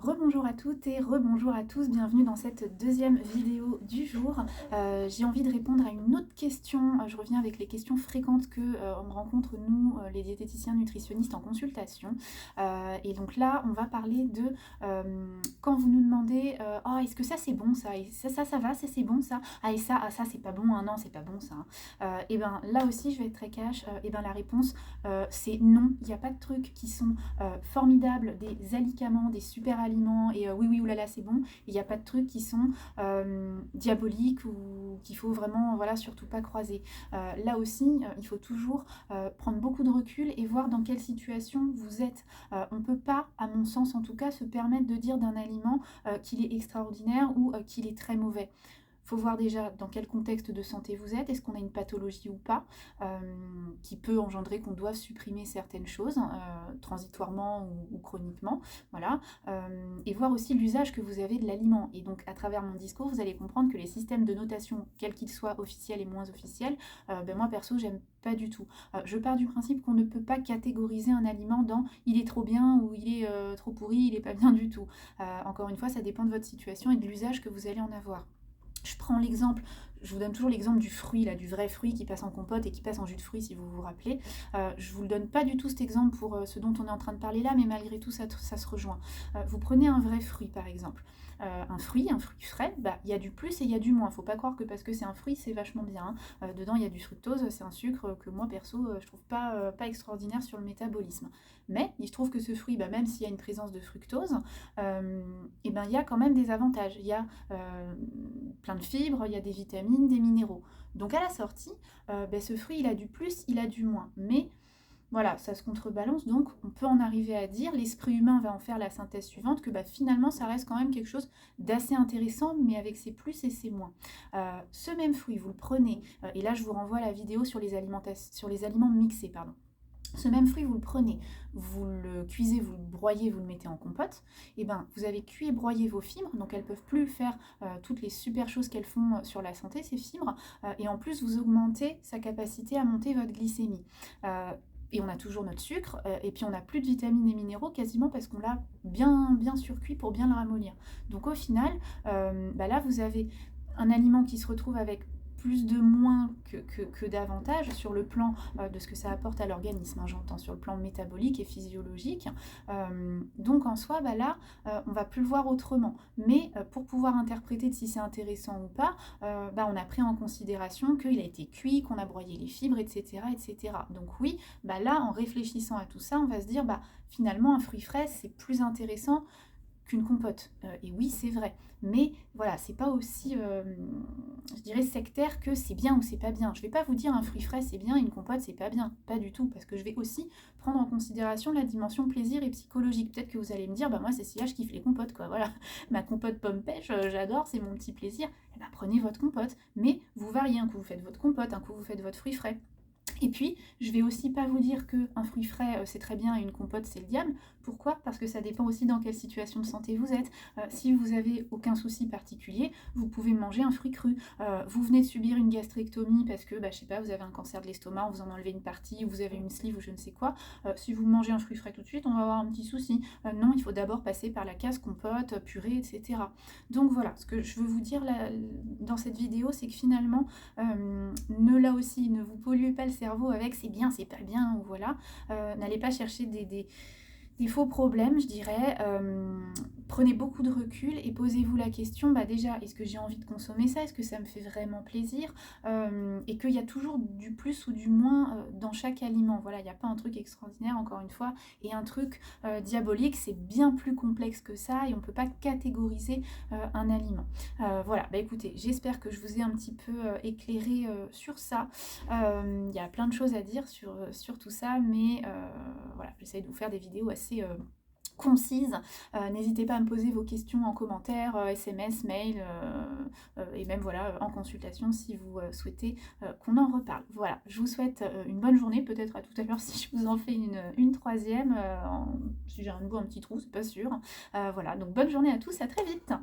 Rebonjour à toutes et rebonjour à tous, bienvenue dans cette deuxième vidéo du jour. J'ai envie de répondre à une autre question. Je reviens avec les questions fréquentes que on rencontre nous, les diététiciens nutritionnistes en consultation. Et donc là, on va parler de quand vous nous demandez oh, est-ce que ça c'est bon ça, et ça va, ça c'est bon ça, ah et ça, ah, ça c'est pas bon, ah non c'est pas bon ça. Et ben là aussi je vais être très cash, et ben la réponse c'est non, il n'y a pas de trucs qui sont formidables, des alicaments, des super aliments, et oui, oui, oulala, c'est bon. Il n'y a pas de trucs qui sont diaboliques ou qu'il faut vraiment, voilà, surtout pas croiser. Là aussi, il faut toujours prendre beaucoup de recul et voir dans quelle situation vous êtes. On ne peut pas, à mon sens en tout cas, se permettre de dire d'un aliment qu'il est extraordinaire ou qu'il est très mauvais. Il faut voir déjà dans quel contexte de santé vous êtes, est-ce qu'on a une pathologie ou pas, qui peut engendrer qu'on doive supprimer certaines choses, transitoirement ou chroniquement, voilà, et voir aussi l'usage que vous avez de l'aliment. Et donc à travers mon discours, vous allez comprendre que les systèmes de notation, quels qu'ils soient officiels et moins officiels, moi perso, j'aime pas du tout. Je pars du principe qu'on ne peut pas catégoriser un aliment dans il est trop bien ou il est trop pourri, il est pas bien du tout. Encore une fois, ça dépend de votre situation et de l'usage que vous allez en avoir. Je prends l'exemple, je vous donne toujours l'exemple du fruit, là, du vrai fruit qui passe en compote et qui passe en jus de fruits, si vous vous rappelez. Je vous le donne pas du tout cet exemple pour ce dont on est en train de parler là, mais malgré tout, ça se rejoint. Vous prenez un vrai fruit, par exemple. Un fruit frais, il y a du plus et il y a du moins. Faut pas croire que parce que c'est un fruit, c'est vachement bien, hein. Dedans, il y a du fructose, c'est un sucre que moi, perso, je trouve pas extraordinaire sur le métabolisme. Mais il se trouve que ce fruit, même s'il y a une présence de fructose, et il y a quand même des avantages. Il y a plein de fibres, il y a des vitamines, des minéraux. Donc à la sortie, ce fruit, il a du plus, il a du moins. Mais voilà, ça se contrebalance, donc on peut en arriver à dire, l'esprit humain va en faire la synthèse suivante, que finalement ça reste quand même quelque chose d'assez intéressant, mais avec ses plus et ses moins. Ce même fruit, vous le prenez, et là je vous renvoie à la vidéo sur les aliments mixés, pardon. Ce même fruit, vous le prenez, vous le cuisez, vous le broyez, vous le mettez en compote, et vous avez cuit et broyé vos fibres, donc elles ne peuvent plus faire toutes les super choses qu'elles font sur la santé, ces fibres, et en plus vous augmentez sa capacité à monter votre glycémie. Et on a toujours notre sucre, et puis on n'a plus de vitamines et minéraux quasiment parce qu'on l'a bien surcuit pour bien le ramollir. Donc au final, là vous avez un aliment qui se retrouve avec plus de moins que d'avantages sur le plan de ce que ça apporte à l'organisme, hein, j'entends, sur le plan métabolique et physiologique. Donc en soi, là, on va plus le voir autrement. Mais pour pouvoir interpréter de si c'est intéressant ou pas, on a pris en considération qu'il a été cuit, qu'on a broyé les fibres, etc. etc. Donc oui, là, en réfléchissant à tout ça, on va se dire, finalement, un fruit frais, c'est plus intéressant qu'une compote. Et oui, c'est vrai. Mais voilà, c'est pas aussi, je dirais, sectaire que c'est bien ou c'est pas bien. Je vais pas vous dire un fruit frais c'est bien et une compote c'est pas bien. Pas du tout. Parce que je vais aussi prendre en considération la dimension plaisir et psychologique. Peut-être que vous allez me dire, moi Cécilia, je kiffe les compotes, quoi. Voilà. Ma compote pomme pêche, j'adore, c'est mon petit plaisir. Prenez votre compote. Mais vous variez. Un coup vous faites votre compote, un coup vous faites votre fruit frais. Et puis, je vais aussi pas vous dire qu'un fruit frais c'est très bien et une compote c'est le diable. Pourquoi? Parce que ça dépend aussi dans quelle situation de santé vous êtes. Si vous avez aucun souci particulier, vous pouvez manger un fruit cru. Vous venez de subir une gastrectomie parce que, je sais pas, vous avez un cancer de l'estomac, on vous en enlevez une partie, ou vous avez une sleeve ou je ne sais quoi. Si vous mangez un fruit frais tout de suite, on va avoir un petit souci. Non, il faut d'abord passer par la case compote, purée, etc. Donc voilà, ce que je veux vous dire là, dans cette vidéo, c'est que finalement, là aussi, ne vous polluez pas le cerveau avec c'est bien, c'est pas bien, ou voilà. N'allez pas chercher des faux problèmes, je dirais. Prenez beaucoup de recul et posez-vous la question, déjà, est-ce que j'ai envie de consommer ça? Est-ce que ça me fait vraiment plaisir? Et qu'il y a toujours du plus ou du moins dans chaque aliment. Voilà, il n'y a pas un truc extraordinaire, encore une fois, et un truc diabolique, c'est bien plus complexe que ça, et on ne peut pas catégoriser un aliment. Voilà, écoutez, j'espère que je vous ai un petit peu éclairé sur ça. Il y a plein de choses à dire sur tout ça, mais voilà, j'essaie de vous faire des vidéos assez concises. N'hésitez pas à me poser vos questions en commentaire, SMS, mail, et même voilà, en consultation si vous souhaitez qu'on en reparle. Voilà, je vous souhaite une bonne journée, peut-être à tout à l'heure si je vous en fais une troisième, si j'ai à nouveau un petit trou, c'est pas sûr. Voilà, donc bonne journée à tous, à très vite.